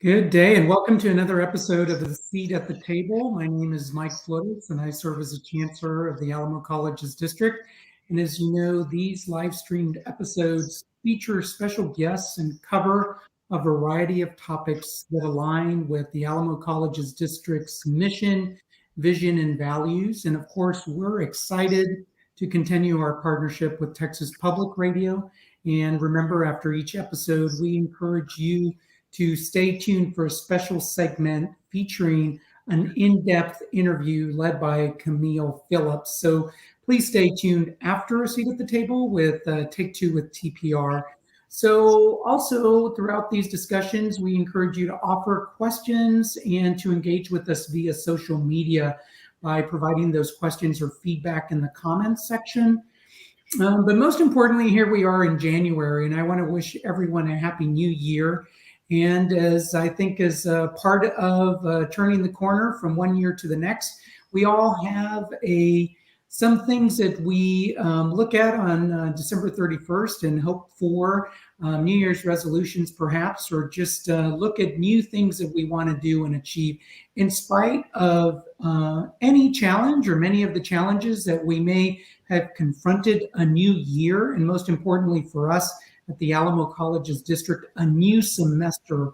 Good day and welcome to another episode of The Seat at the Table. My name is Mike Flores and I serve as the Chancellor of the Alamo College's district. And as you know, these live streamed episodes feature special guests and cover a variety of topics that align with the Alamo College's district's mission, vision, and values. And of course, we're excited to continue our partnership with Texas Public Radio. And remember, after each episode, we encourage you to stay tuned for a special segment featuring an in-depth interview led by Camille Phillips. So please stay tuned after A Seat at the Table with Take Two with TPR. So also throughout these discussions, we encourage you to offer questions and to engage with us via social media by providing those questions or feedback in the comments section. But most importantly, here we are in January, and I want to wish everyone a happy new year. And as I think is part of turning the corner from one year to the next, we all have some things that we look at on December 31st and hope for New Year's resolutions perhaps, or just look at new things that we want to do and achieve in spite of any challenge or many of the challenges that we may have confronted a new year. And most importantly for us, at the Alamo College's district, a new semester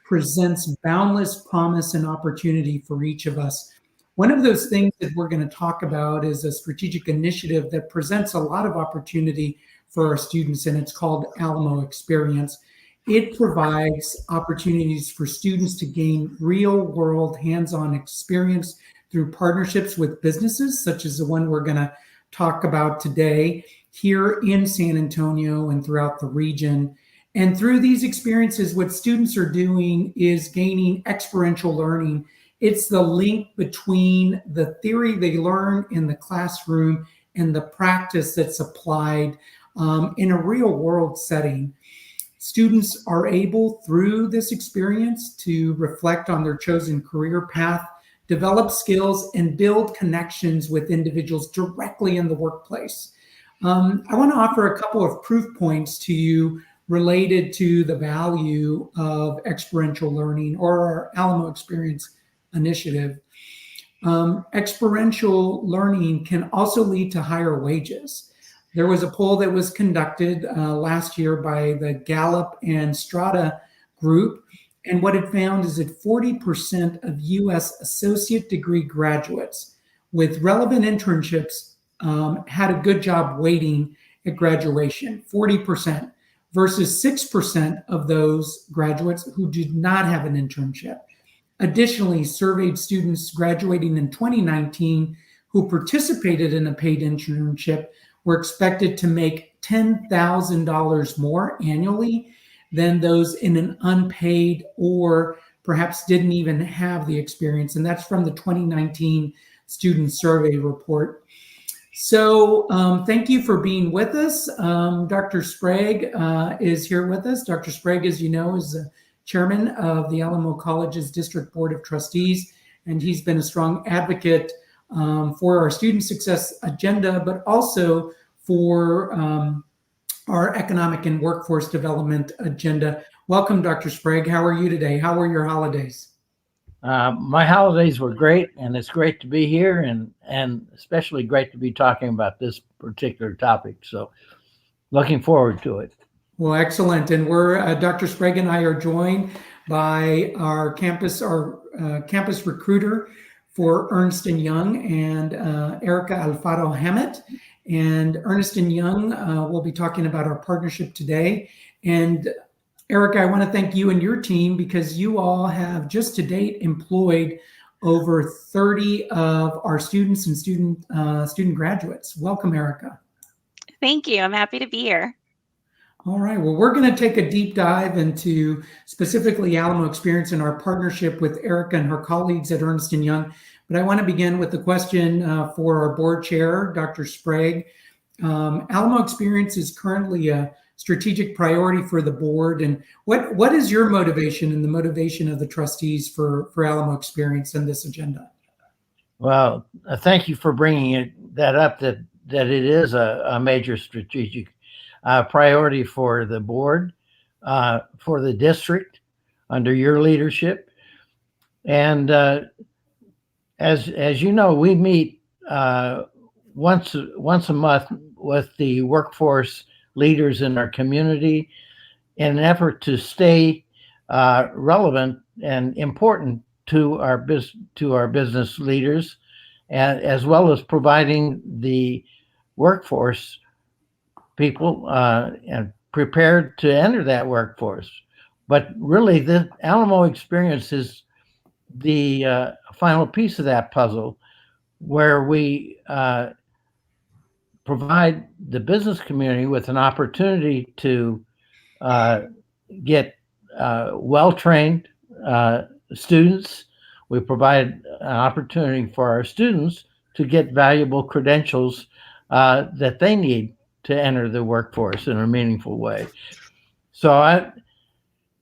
presents boundless promise and opportunity for each of us. One of those things that we're going to talk about is a strategic initiative that presents a lot of opportunity for our students, and it's called AlamoEXPERIENCE. It provides opportunities for students to gain real-world hands-on experience through partnerships with businesses, such as the one we're going to talk about today, here in San Antonio and throughout the region. And through these experiences, what students are doing is gaining experiential learning. It's the link between the theory they learn in the classroom and the practice that's applied in a real world setting. Students are able, through this experience, to reflect on their chosen career path, develop skills, and build connections with individuals directly in the workplace. I want to offer a couple of proof points to you related to the value of experiential learning or our Alamo Experience initiative. Experiential learning can also lead to higher wages. There was a poll that was conducted last year by the Gallup and Strata group, and what it found is that 40% of U.S. associate degree graduates with relevant internships had a good job waiting at graduation, 40%, versus 6% of those graduates who did not have an internship. Additionally, surveyed students graduating in 2019 who participated in a paid internship were expected to make $10,000 more annually than those in an unpaid or perhaps didn't even have the experience. And that's from the 2019 student survey report. So thank you for being with us. Dr. Sprague is here with us. Dr. Sprague, as you know, is the chairman of the Alamo College's District Board of Trustees, and he's been a strong advocate for our student success agenda, but also for our economic and workforce development agenda. Welcome, Dr. Sprague. How are you today? How were your holidays? My holidays were great, and it's great to be here, and especially great to be talking about this particular topic. So looking forward to it. Well, excellent. And we're Dr. Sprague and I are joined by our campus recruiter for Ernst & Young and Erica Alfaro Hammett. And Ernst & Young will be talking about our partnership today. And Erica, I want to thank you and your team because you all have just to date employed over 30 of our students and student graduates. Welcome, Erica. Thank you. I'm happy to be here. All right. Well, we're going to take a deep dive into specifically Alamo Experience and our partnership with Erica and her colleagues at Ernst & Young. But I want to begin with the question for our board chair, Dr. Sprague. Alamo Experience is currently a strategic priority for the board. And what is your motivation and the motivation of the trustees for Alamo Experience and this agenda? Well, thank you for bringing that up, that it is a major strategic priority for the board, for the district, under your leadership. And as you know, we meet once a month with the workforce leaders in our community in an effort to stay relevant and important to our business leaders, and as well as providing the workforce people and prepared to enter that workforce. But really, the Alamo experience is the final piece of that puzzle, where we provide the business community with an opportunity to get well-trained students. We provide an opportunity for our students to get valuable credentials that they need to enter the workforce in a meaningful way. So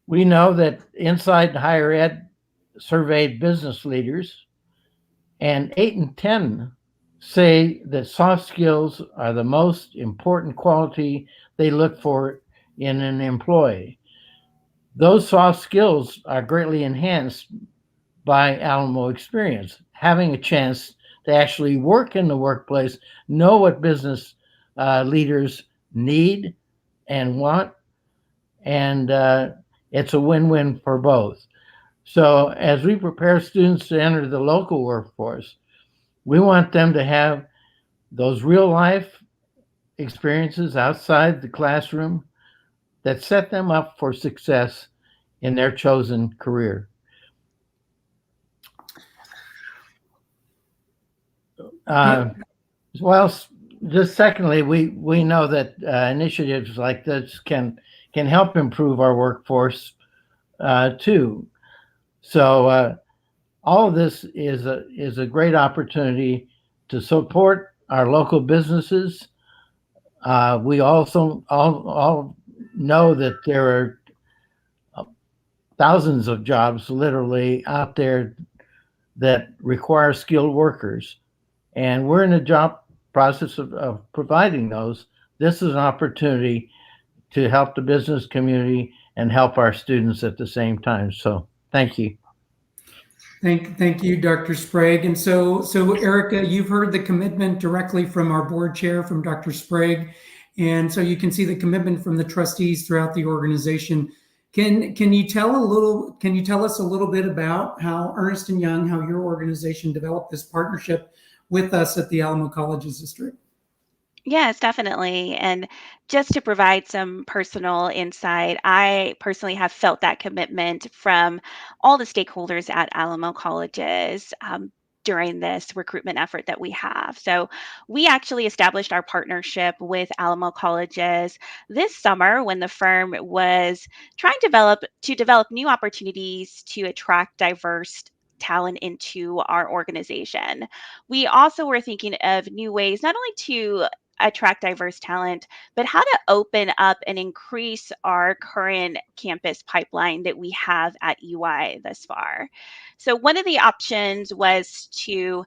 we know that Inside Higher Ed surveyed business leaders, and 8 in 10 say that soft skills are the most important quality they look for in an employee. Those soft skills are greatly enhanced by Alamo experience, having a chance to actually work in the workplace, know what business leaders need and want, and it's a win-win for both. So as we prepare students to enter the local workforce, we want them to have those real life experiences outside the classroom that set them up for success in their chosen career. Well, just secondly, we know that initiatives like this can help improve our workforce too. So all of this is a great opportunity to support our local businesses. We also all know that there are thousands of jobs literally out there that require skilled workers, and we're in the job process of providing those. This is an opportunity to help the business community and help our students at the same time. So thank you. Thank you, Dr. Sprague. And so Erica, you've heard the commitment directly from our board chair, from Dr. Sprague. And so you can see the commitment from the trustees throughout the organization. Can you tell us a little bit about how Ernst & Young, how your organization developed this partnership with us at the Alamo Colleges District? Yes, definitely. And just to provide some personal insight, I personally have felt that commitment from all the stakeholders at Alamo Colleges during this recruitment effort that we have. So, we actually established our partnership with Alamo Colleges this summer when the firm was trying to develop new opportunities to attract diverse talent into our organization. We also were thinking of new ways not only to attract diverse talent, but how to open up and increase our current campus pipeline that we have at EY thus far. So, one of the options was to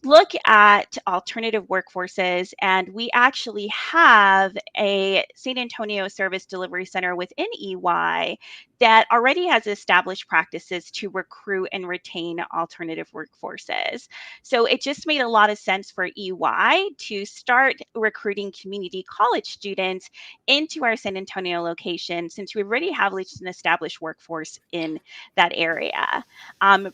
look at alternative workforces, and we actually have a San Antonio Service Delivery Center within EY that already has established practices to recruit and retain alternative workforces. So it just made a lot of sense for EY to start recruiting community college students into our San Antonio location, since we already have an established workforce in that area.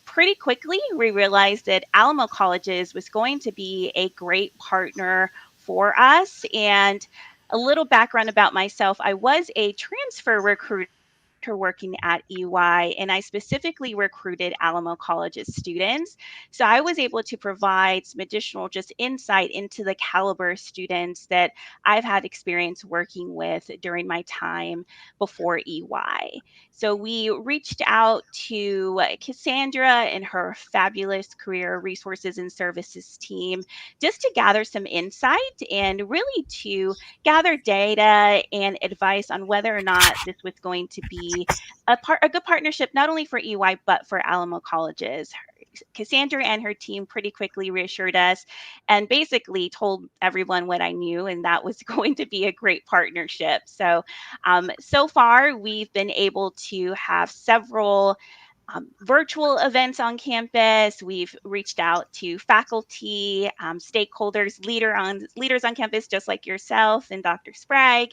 Pretty quickly, we realized that Alamo Colleges was going to be a great partner for us. And a little background about myself: I was a transfer recruiter working at EY, and I specifically recruited Alamo College's students. So I was able to provide some additional just insight into the caliber of students that I've had experience working with during my time before EY. So we reached out to Cassandra and her fabulous career resources and services team just to gather some insight and really to gather data and advice on whether or not this was going to be a good partnership, not only for EY, but for Alamo Colleges Cassandra and her team pretty quickly reassured us and basically told everyone what I knew, and that was going to be a great partnership. So far, we've been able to have several virtual events on campus. We've reached out to faculty, stakeholders, leaders on campus, just like yourself and Dr. Sprague,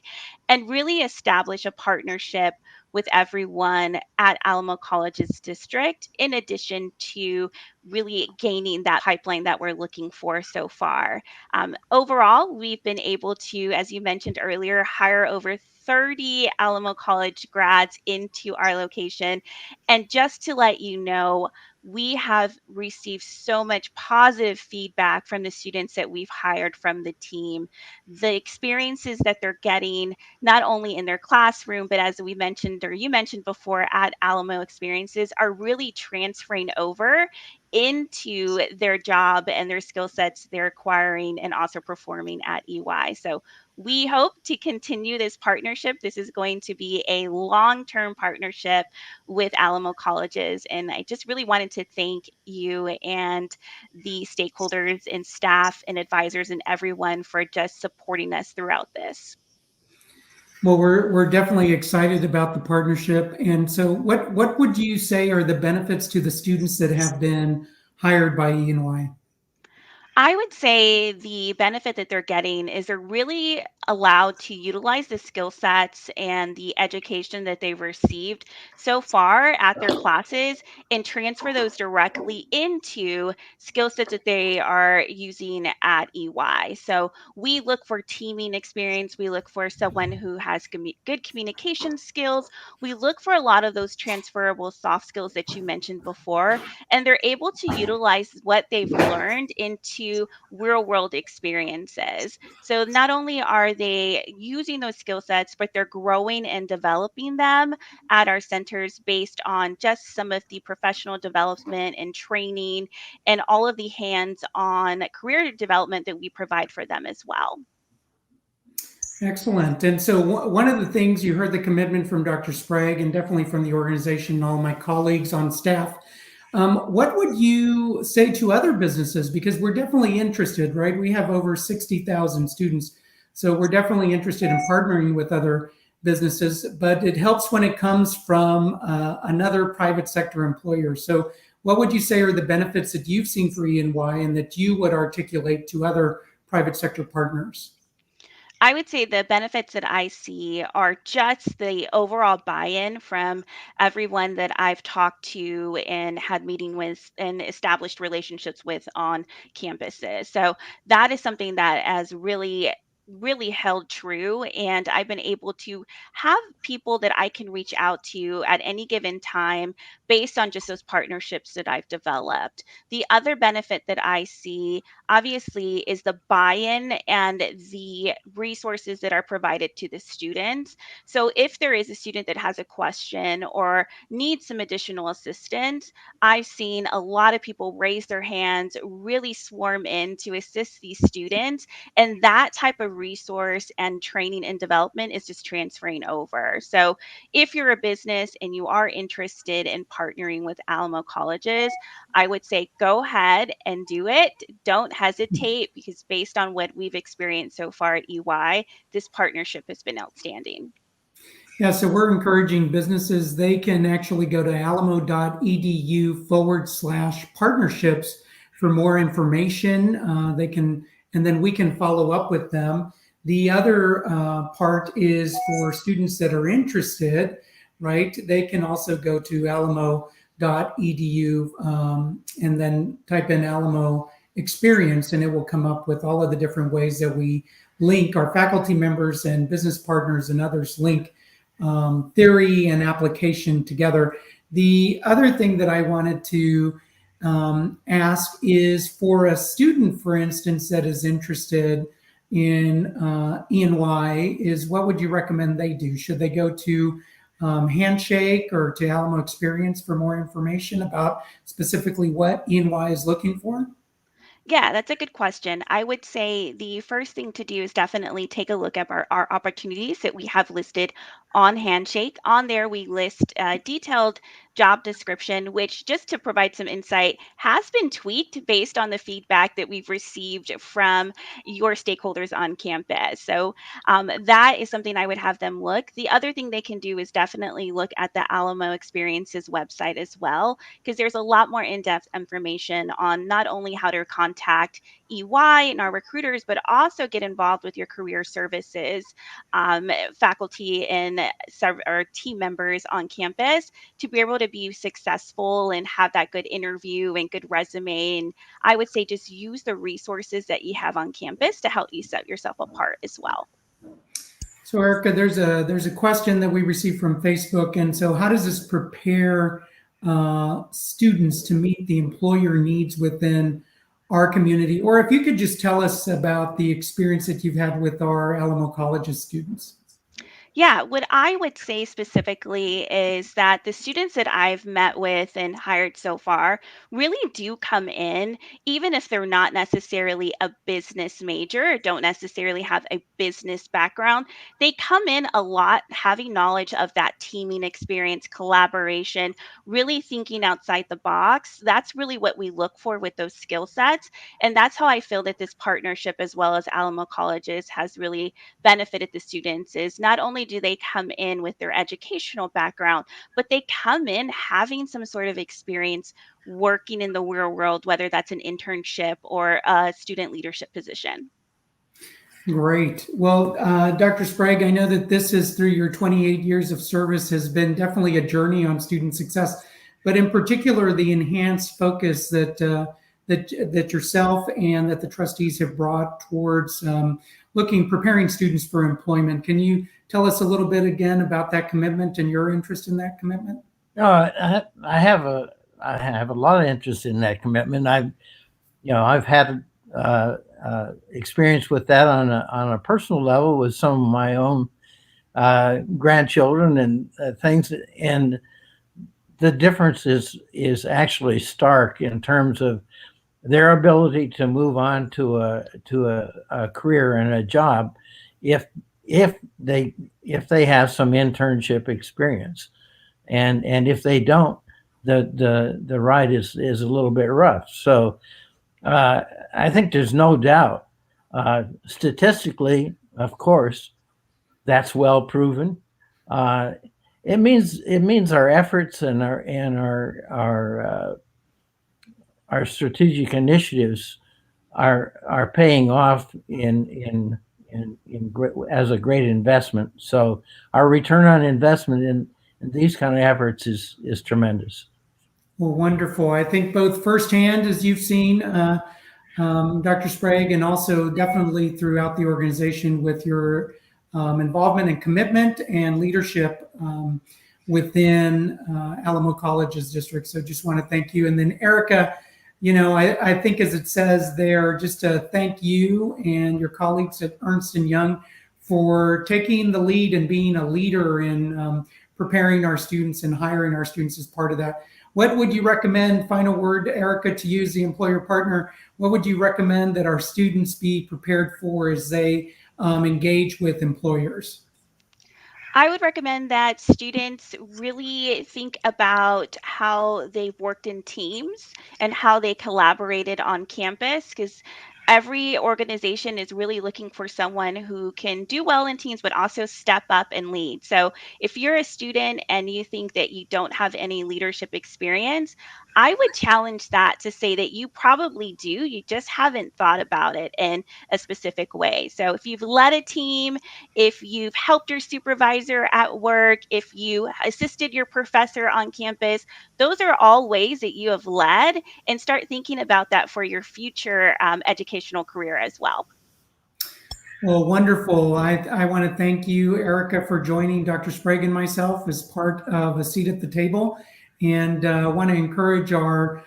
and really establish a partnership with everyone at Alamo College's district, in addition to really gaining that pipeline that we're looking for so far. Overall, we've been able to, as you mentioned earlier, hire over 30 Alamo College grads into our location. And just to let you know, we have received so much positive feedback from the students that we've hired from the team. The experiences that they're getting, not only in their classroom, but as we mentioned, or you mentioned before, at Alamo Experiences, are really transferring over into their job and their skill sets they're acquiring and also performing at EY. So we hope to continue this partnership. This is going to be a long-term partnership with Alamo Colleges. And I just really wanted to thank you and the stakeholders and staff and advisors and everyone for just supporting us throughout this. Well, we're definitely excited about the partnership. And so what would you say are the benefits to the students that have been hired by E&Y? I would say the benefit that they're getting is they're really allowed to utilize the skill sets and the education that they've received so far at their classes and transfer those directly into skill sets that they are using at EY. So we look for teaming experience. We look for someone who has good communication skills. We look for a lot of those transferable soft skills that you mentioned before, and they're able to utilize what they've learned into real world experiences. So not only are they using those skill sets, but they're growing and developing them at our centers based on just some of the professional development and training and all of the hands on career development that we provide for them as well. Excellent. And so one of the things you heard the commitment from Dr. Sprague and definitely from the organization and all my colleagues on staff. What would you say to other businesses? Because we're definitely interested, right? We have over 60,000 students. So we're definitely interested in partnering with other businesses, but it helps when it comes from another private sector employer. So what would you say are the benefits that you've seen for E&Y and that you would articulate to other private sector partners? I would say the benefits that I see are just the overall buy-in from everyone that I've talked to and had meeting with and established relationships with on campuses. So that is something that has really held true, and I've been able to have people that I can reach out to at any given time based on just those partnerships that I've developed. The other benefit that I see obviously is the buy-in and the resources that are provided to the students. So if there is a student that has a question or needs some additional assistance, I've seen a lot of people raise their hands, really swarm in to assist these students, and that type of resource and training and development is just transferring over. So if you're a business and you are interested in partnering with Alamo Colleges, I would say go ahead and do it. Don't hesitate, because based on what we've experienced so far at EY, this partnership has been outstanding. Yeah, so we're encouraging businesses, they can actually go to alamo.edu/partnerships for more information. They can, and then we can follow up with them. The other part is for students that are interested, right? They can also go to alamo.edu and then type in Alamo Experience, and it will come up with all of the different ways that we link our faculty members and business partners and others link theory and application together. The other thing that I wanted to ask is for a student, for instance, that is interested in E&Y, is what would you recommend they do? Should they go to Handshake or to Alamo Experience for more information about specifically what E&Y is looking for? Yeah, that's a good question. I would say the first thing to do is definitely take a look at our opportunities that we have listed on Handshake. On there, we list a detailed job description, which, just to provide some insight, has been tweaked based on the feedback that we've received from your stakeholders on campus. So that is something I would have them look. The other thing they can do is definitely look at the Alamo Experiences website as well, because there's a lot more in-depth information on not only how to contact EY and our recruiters, but also get involved with your career services, faculty and or team members on campus to be able to be successful and have that good interview and good resume. And I would say just use the resources that you have on campus to help you set yourself apart as well. So Erica, there's a question that we received from Facebook, and so how does this prepare students to meet the employer needs within our community? Or if you could just tell us about the experience that you've had with our Alamo College's students. Yeah, what I would say specifically is that the students that I've met with and hired so far really do come in, even if they're not necessarily a business major or don't necessarily have a business background. They come in a lot having knowledge of that teaming experience, collaboration, really thinking outside the box. That's really what we look for with those skill sets. And that's how I feel that this partnership, as well as Alamo Colleges, has really benefited the students. Is not only do they come in with their educational background, but they come in having some sort of experience working in the real world, whether that's an internship or a student leadership position. Great. Well, Dr. Sprague, I know that this is, through your 28 years of service, has been definitely a journey on student success, but in particular, the enhanced focus that yourself and that the trustees have brought towards preparing students for employment. Can you tell us a little bit again about that commitment and your interest in that commitment? I have a lot of interest in that commitment. I've had experience with that on a personal level with some of my own grandchildren and things, and the difference is actually stark in terms of their ability to move on to a career and a job if they have some internship experience, and if they don't, the ride is a little bit rough. So I think there's no doubt, statistically, of course, that's well proven. It means our efforts and our strategic initiatives are paying off as a great investment. So our return on investment in these kind of efforts is tremendous. Well, wonderful. I think both firsthand, as you've seen, Dr. Sprague, and also definitely throughout the organization with your involvement and commitment and leadership within Alamo College's district. So just want to thank you. And then Erica, I think, as it says there, just to thank you and your colleagues at Ernst & Young for taking the lead and being a leader in preparing our students and hiring our students as part of that. What would you recommend, final word, Erica, to you as the employer partner, what would you recommend that our students be prepared for as they engage with employers? I would recommend that students really think about how they've worked in teams and how they collaborated on campus, because every organization is really looking for someone who can do well in teams, but also step up and lead. So if you're a student and you think that you don't have any leadership experience, I would challenge that to say that you probably do. You just haven't thought about it in a specific way. So if you've led a team, if you've helped your supervisor at work, if you assisted your professor on campus, those are all ways that you have led, and start thinking about that for your future educational career as well. Well, wonderful. I want to thank you, Erica, for joining Dr. Sprague and myself as part of A Seat at the Table. And I want to encourage our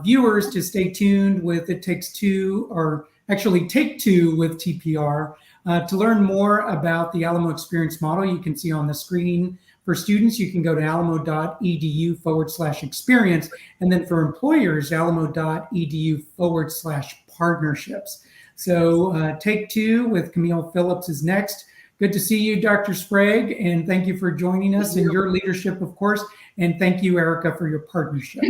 viewers to stay tuned with It Takes Two, or actually Take Two with TPR. To learn more about the Alamo Experience model, you can see on the screen For students, you can go to alamo.edu/experience. And then for employers, alamo.edu/partnerships. So Take Two with Camille Phillips is next. Good to see you, Dr. Sprague, and thank you for joining us and your leadership, of course. And thank you, Erica, for your partnership.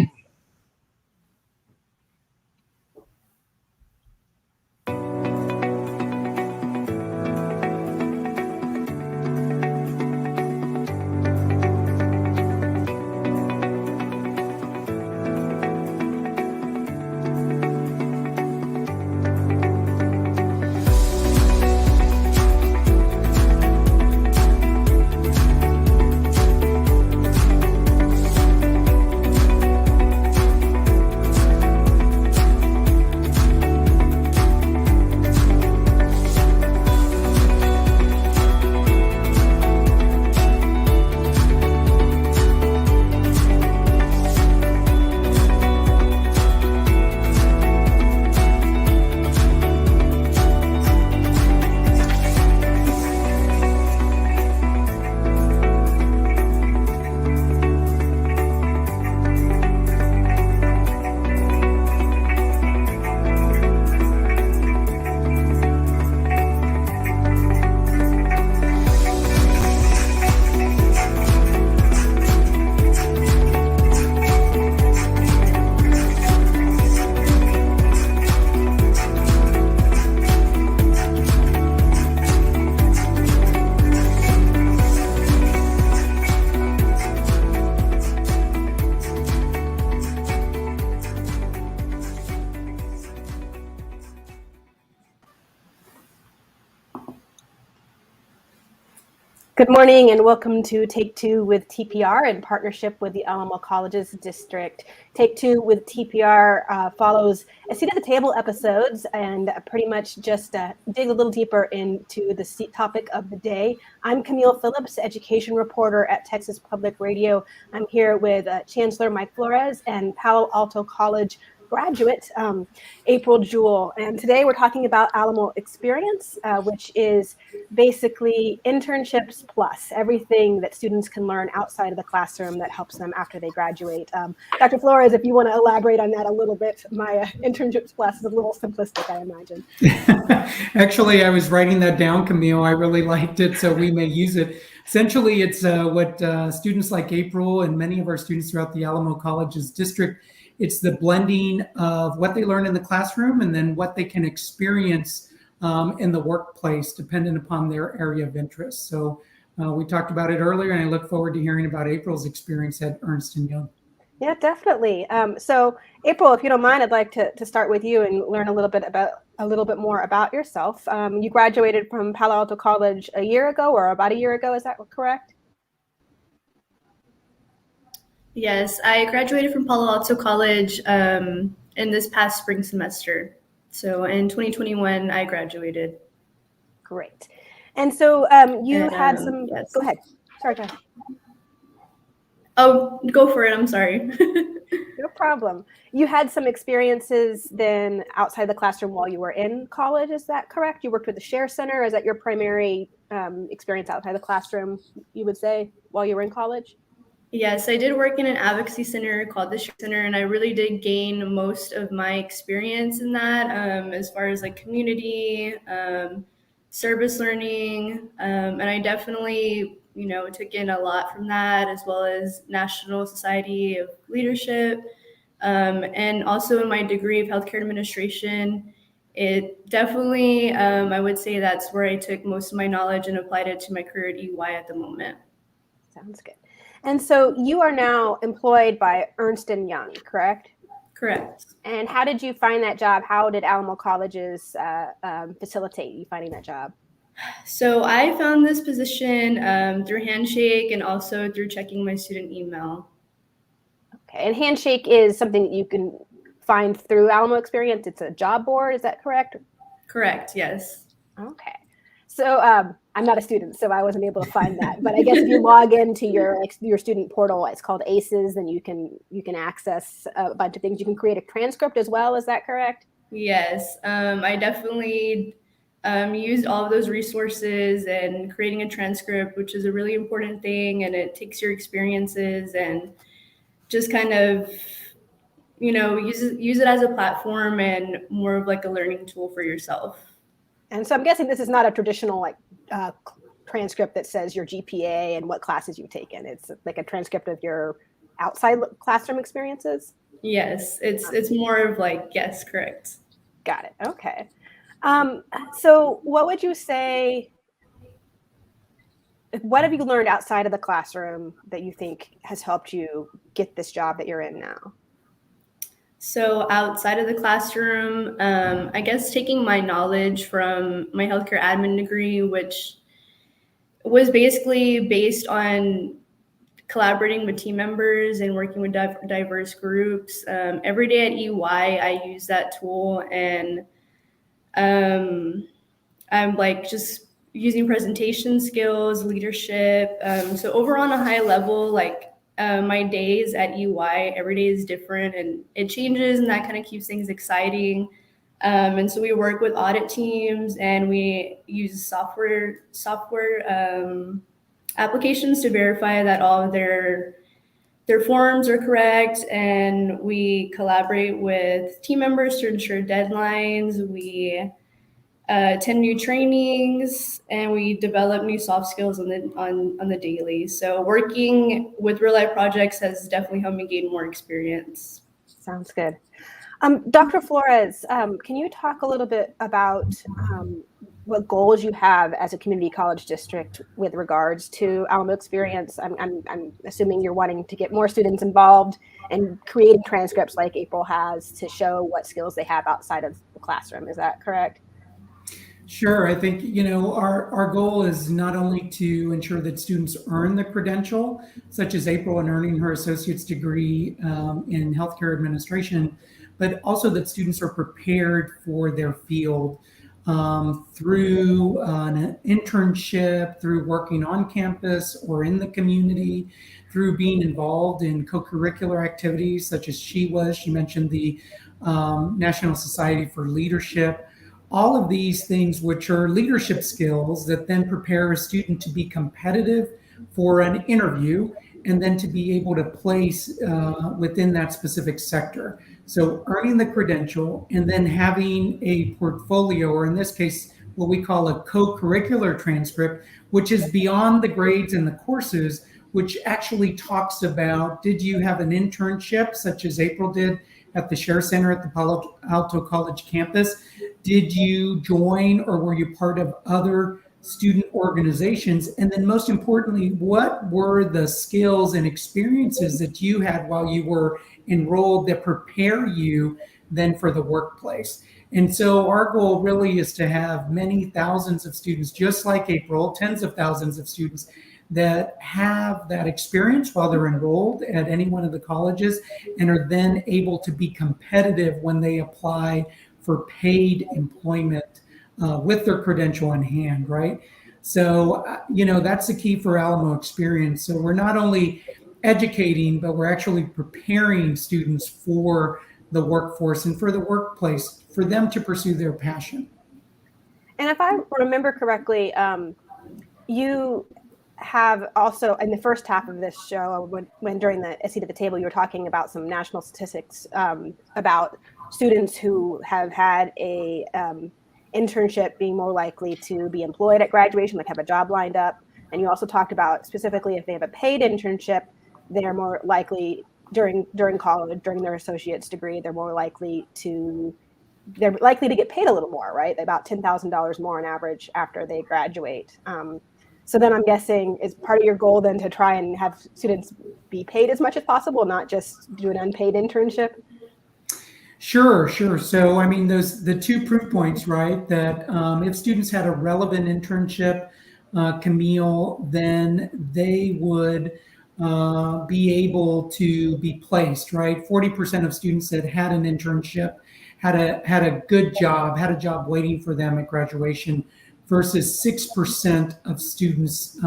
Good morning and welcome to Take Two with TPR in partnership with the Alamo Colleges District. Take Two with TPR follows a seat at the table episodes and pretty much just dig a little deeper into the topic of the day. I'm Camille Phillips, education reporter at Texas Public Radio. I'm here with Chancellor Mike Flores and Palo Alto College graduate, April Jewell. And today we're talking about AlamoEXPerience, which is basically internships plus everything that students can learn outside of the classroom that helps them after they graduate. Dr. Flores, if you want to elaborate on that a little bit, my internships plus is a little simplistic, I imagine. Actually, I was writing that down, Camille. I really liked it, so we may use it. Essentially, it's what students like April and many of our students throughout the Alamo Colleges District, it's the blending of what they learn in the classroom and then what they can experience in the workplace, dependent upon their area of interest. So we talked about it earlier, and I look forward to hearing about April's experience at Ernst & Young. Yeah, definitely. So April, if you don't mind, I'd like to start with you and learn a little bit more about yourself. You graduated from Palo Alto College a year ago or about a year ago, is that correct? Yes, I graduated from Palo Alto College in this past spring semester. So in 2021, I graduated. Great. And so you had some, yes. Go ahead. Sorry, go ahead. Oh, go for it. I'm sorry. No problem. You had some experiences then outside the classroom while you were in college. Is that correct? You worked with the Share Center. Is that your primary experience outside the classroom, you would say, while you were in college? Yes, I did work in an advocacy center called the Share Center, and I really did gain most of my experience in that as far as like community, service learning, and I definitely, took in a lot from that, as well as National Society of Leadership, and also in my degree of healthcare administration. It definitely, I would say that's where I took most of my knowledge and applied it to my career at EY at the moment. Sounds good. And so you are now employed by Ernst & Young, correct? Correct. And how did you find that job? How did Alamo Colleges facilitate you finding that job? So I found this position through Handshake and also through checking my student email. Okay, and Handshake is something that you can find through AlamoEXPerience. It's a job board, is that correct? Correct, yes. Okay. So I'm not a student, so I wasn't able to find that. But I guess if you log into your student portal, it's called ACES, then you can access a bunch of things. You can create a transcript as well. Is that correct? Yes, I definitely used all of those resources and creating a transcript, which is a really important thing. And it takes your experiences and just kind of, use it as a platform and more of like a learning tool for yourself. And so I'm guessing this is not a traditional like transcript that says your GPA and what classes you've taken. It's like a transcript of your outside classroom experiences. Yes, it's more of like, yes, correct. Got it. Okay. So what would you say, what have you learned outside of the classroom that you think has helped you get this job that you're in now? So outside of the classroom, I guess taking my knowledge from my healthcare admin degree, which was basically based on collaborating with team members and working with diverse groups. Every day at EY, I use that tool, and I'm like just using presentation skills, leadership. So over on a high level, like my days at EY, every day is different and it changes, and that kind of keeps things exciting. And so we work with audit teams, and we use software applications to verify that all of their forms are correct. And we collaborate with team members to ensure deadlines. We attend new trainings, and we develop new soft skills on the daily. So working with real life projects has definitely helped me gain more experience. Sounds good. Dr. Flores, can you talk a little bit about what goals you have as a community college district with regards to Alamo Experience? I'm assuming you're wanting to get more students involved and creating transcripts like April has to show what skills they have outside of the classroom. Is that correct? Sure. I think, our goal is not only to ensure that students earn the credential, such as April in earning her associate's degree in healthcare administration, but also that students are prepared for their field through an internship, through working on campus or in the community, through being involved in co-curricular activities such as she mentioned the National Society for Leadership. All of these things, which are leadership skills that then prepare a student to be competitive for an interview and then to be able to place within that specific sector. So earning the credential and then having a portfolio, or in this case, what we call a co-curricular transcript, which is beyond the grades and the courses, which actually talks about, did you have an internship such as April did at the Share Center at the Palo Alto College campus? Did you join or were you part of other student organizations? And then most importantly, what were the skills and experiences that you had while you were enrolled that prepare you then for the workplace? And so our goal really is to have many thousands of students, just like April, tens of thousands of students that have that experience while they're enrolled at any one of the colleges and are then able to be competitive when they apply for paid employment with their credential in hand, right? So, that's the key for Alamo Experience. So we're not only educating, but we're actually preparing students for the workforce and for the workplace, for them to pursue their passion. And if I remember correctly, you have also, in the first half of this show, when during the seat at the table, you were talking about some national statistics about students who have had a internship being more likely to be employed at graduation, like have a job lined up. And you also talked about specifically if they have a paid internship, they're more likely during college, during their associate's degree, they're likely to get paid a little more, right? About $10,000 more on average after they graduate. So then I'm guessing is part of your goal then to try and have students be paid as much as possible, not just do an unpaid internship? Sure. So, the two proof points, right? That if students had a relevant internship, Camille, then they would be able to be placed, right? 40% of students that had an internship had a good job, had a job waiting for them at graduation, versus 6% of students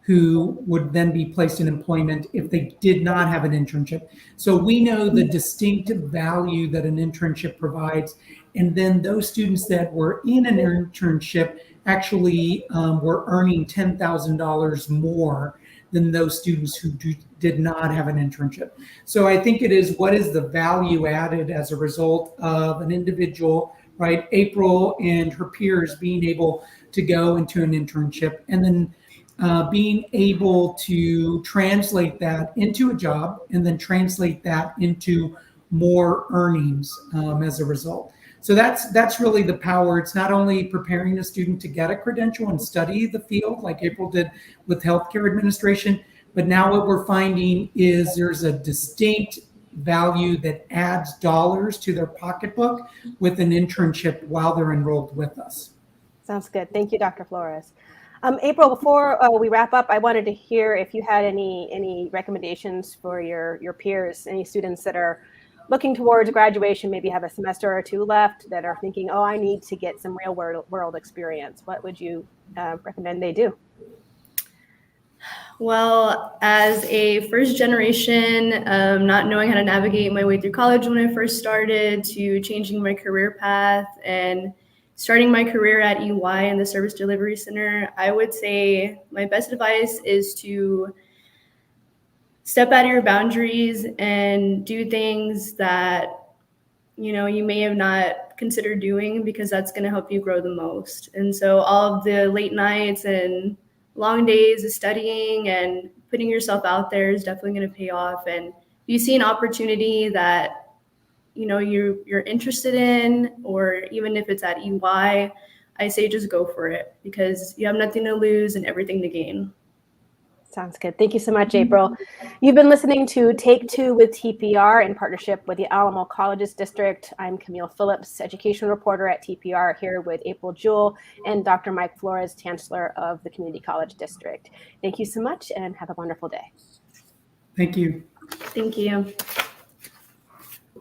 who would then be placed in employment if they did not have an internship. So we know the distinct value that an internship provides, And then those students that were in an internship actually were earning $10,000 more than those students who did not have an internship. So I think it is, what is the value added as a result of an individual, right? April and her peers being able to go into an internship, and then being able to translate that into a job, and then translate that into more earnings as a result. So that's really the power. It's not only preparing a student to get a credential and study the field like April did with healthcare administration, but now what we're finding is there's a distinct value that adds dollars to their pocketbook with an internship while they're enrolled with us. Sounds good. Thank you, Dr. Flores. April, before we wrap up, I wanted to hear if you had any recommendations for your peers, any students that are looking towards graduation, maybe have a semester or two left, that are thinking, oh, I need to get some real world experience. What would you recommend they do? Well, as a first generation, not knowing how to navigate my way through college when I first started, to changing my career path and starting my career at EY in the Service Delivery Center, I would say my best advice is to step out of your boundaries and do things that you may have not considered doing, because that's going to help you grow the most. And so all of the late nights and long days of studying and putting yourself out there is definitely going to pay off. And if you see an opportunity that you're interested in, or even if it's at EY, I say just go for it, because you have nothing to lose and everything to gain. Sounds good. Thank you so much, April. You've been listening to Take Two with TPR in partnership with the Alamo Colleges District. I'm Camille Phillips, education reporter at TPR, here with April Jewell and Dr. Mike Flores, Chancellor of the Community College District. Thank you so much and have a wonderful day. Thank you. Thank you.